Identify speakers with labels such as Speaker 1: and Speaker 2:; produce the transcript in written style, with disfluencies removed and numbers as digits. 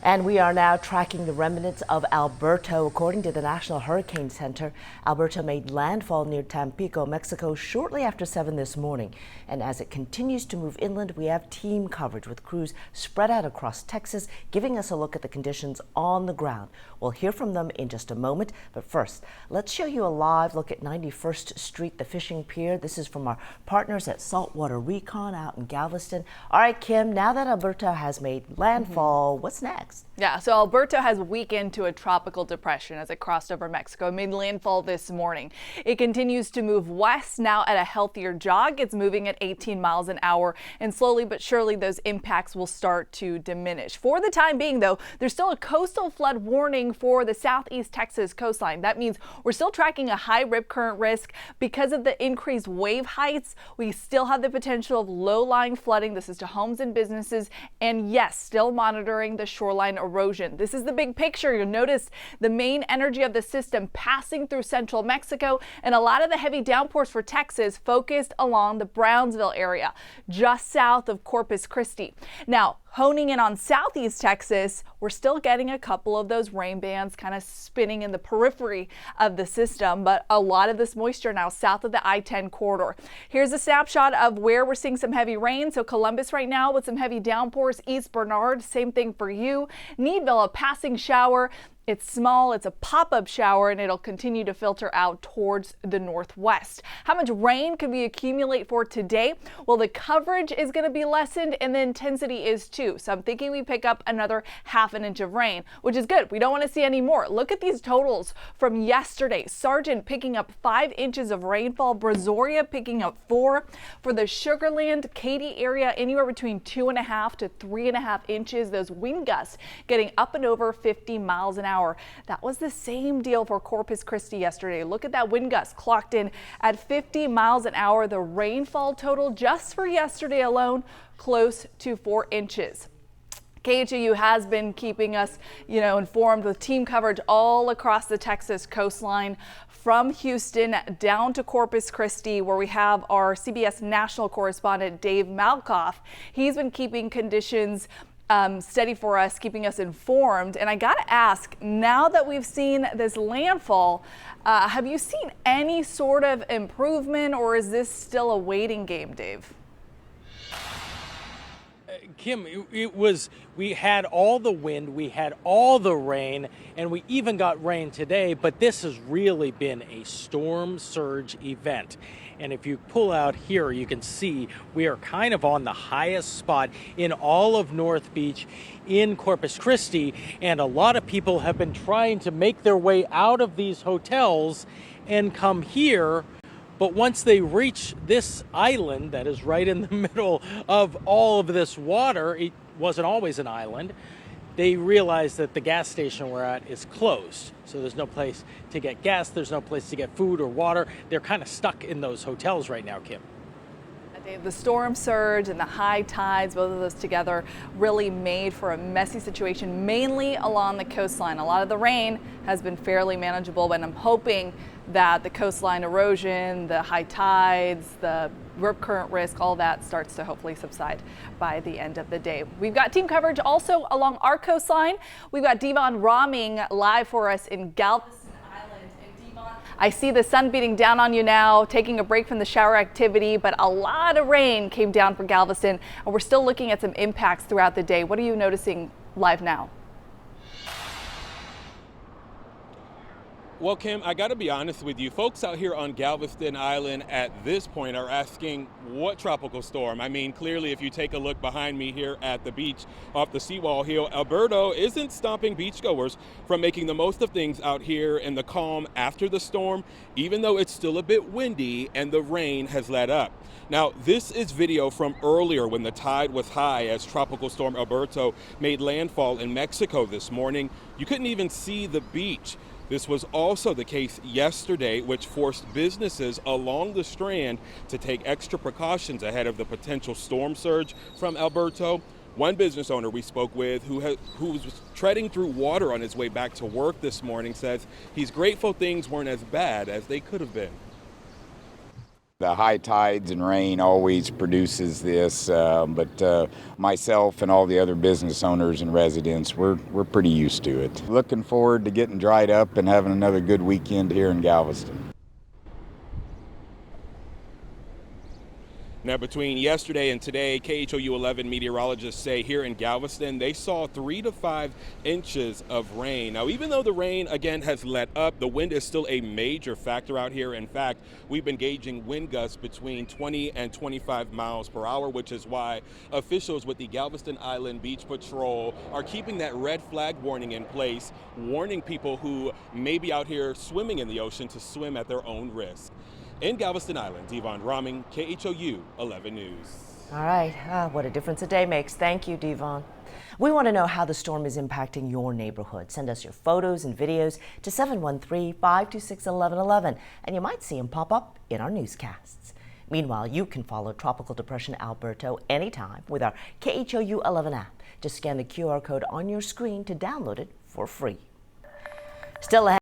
Speaker 1: And we are now tracking the remnants of Alberto. According to the National Hurricane Center, Alberto made landfall near Tampico, Mexico, shortly after 7 this morning. And as it continues to move inland, we have team coverage with crews spread out across Texas, giving us a look at the conditions on the ground. We'll hear from them in just a moment. But first, let's show you a live look at 91st Street, the fishing pier. This is from our partners at Saltwater Recon out in Galveston. All right, Kim, now that Alberto has made landfall, what's next?
Speaker 2: Yeah, so Alberto has weakened to a tropical depression as it crossed over Mexico and made landfall this morning. It continues to move west now at a healthier jog. It's moving at 18 miles an hour, and slowly but surely those impacts will start to diminish. For the time being, though, there's still a coastal flood warning for the southeast Texas coastline. That means we're still tracking a high rip current risk because of the increased wave heights. We still have the potential of low-lying flooding. This is to homes and businesses, and yes, still monitoring the shoreline erosion. This is the big picture. You'll notice the main energy of the system passing through central Mexico, and a lot of the heavy downpours for Texas focused along the Brownsville area, just south of Corpus Christi. Now, honing in on southeast Texas, we're still getting a couple of those rain bands kind of spinning in the periphery of the system, but a lot of this moisture now south of the I-10 corridor. Here's a snapshot of where we're seeing some heavy rain. So Columbus right now with some heavy downpours, East Bernard, same thing for you. Needville, a passing shower. It's small, it's a pop-up shower, and it'll continue to filter out towards the northwest. How much rain could we accumulate for today? Well, the coverage is going to be lessened and the intensity is too. So I'm thinking we pick up another ½ an inch of rain, which is good. We don't want to see any more. Look at these totals from yesterday. Sargent picking up 5 inches of rainfall, Brazoria picking up 4. For the Sugar Land, Katy area, anywhere between 2.5 to 3.5 inches. Those wind gusts getting up and over 50 miles an hour. That was the same deal for Corpus Christi yesterday. Look at that wind gust clocked in at 50 miles an hour. The rainfall total just for yesterday alone, close to 4 inches. KHOU has been keeping us, informed with team coverage all across the Texas coastline, from Houston down to Corpus Christi, where we have our CBS national correspondent Dave Malkoff. He's been keeping conditions steady for us, keeping us informed. And I got to ask, now that we've seen this landfall, have you seen any sort of improvement, or is this still a waiting game, Dave?
Speaker 3: Kim, we had all the wind, we had all the rain, and we even got rain today, but this has really been a storm surge event. And if you pull out here, you can see we are kind of on the highest spot in all of North Beach in Corpus Christi, and a lot of people have been trying to make their way out of these hotels and come here. But once they reach this island that is right in the middle of all of this water, it wasn't always an island, they realize that the gas station we're at is closed. So there's no place to get gas, there's no place to get food or water. They're kind of stuck in those hotels right now, Kim.
Speaker 2: The storm surge and the high tides, both of those together, really made for a messy situation, mainly along the coastline. A lot of the rain has been fairly manageable, but I'm hoping that the coastline erosion, the high tides, the rip current risk, all that starts to hopefully subside by the end of the day. We've got team coverage also along our coastline. We've got Devon Rahming live for us in Galveston. I see the sun beating down on you now, taking a break from the shower activity, but a lot of rain came down for Galveston, and we're still looking at some impacts throughout the day. What are you noticing live now?
Speaker 4: Well, Kim, I got to be honest with you. Folks out here on Galveston Island at this point are asking, what tropical storm? I mean, clearly, if you take a look behind me here at the beach off the seawall hill, Alberto isn't stopping beachgoers from making the most of things out here in the calm after the storm, even though it's still a bit windy and the rain has let up. Now, this is video from earlier when the tide was high as Tropical Storm Alberto made landfall in Mexico this morning. You couldn't even see the beach. This was also the case yesterday, which forced businesses along the Strand to take extra precautions ahead of the potential storm surge from Alberto. One business owner we spoke with who was treading through water on his way back to work this morning says he's grateful things weren't as bad as they could have been.
Speaker 5: The high tides and rain always produces this, but myself and all the other business owners and residents, we're pretty used to it. Looking forward to getting dried up and having another good weekend here in Galveston.
Speaker 4: Now, between yesterday and today, KHOU 11 meteorologists say here in Galveston, they saw 3 to 5 inches of rain. Now, even though the rain, again, has let up, the wind is still a major factor out here. In fact, we've been gauging wind gusts between 20 and 25 miles per hour, which is why officials with the Galveston Island Beach Patrol are keeping that red flag warning in place, warning people who may be out here swimming in the ocean to swim at their own risk. In Galveston Island, Devon Roming, KHOU 11 News.
Speaker 1: All right, what a difference a day makes. Thank you, Devon. We want to know how the storm is impacting your neighborhood. Send us your photos and videos to 713-526-1111, and you might see them pop up in our newscasts. Meanwhile, you can follow Tropical Depression Alberto anytime with our KHOU 11 app. Just scan the QR code on your screen to download it for free. Still ahead.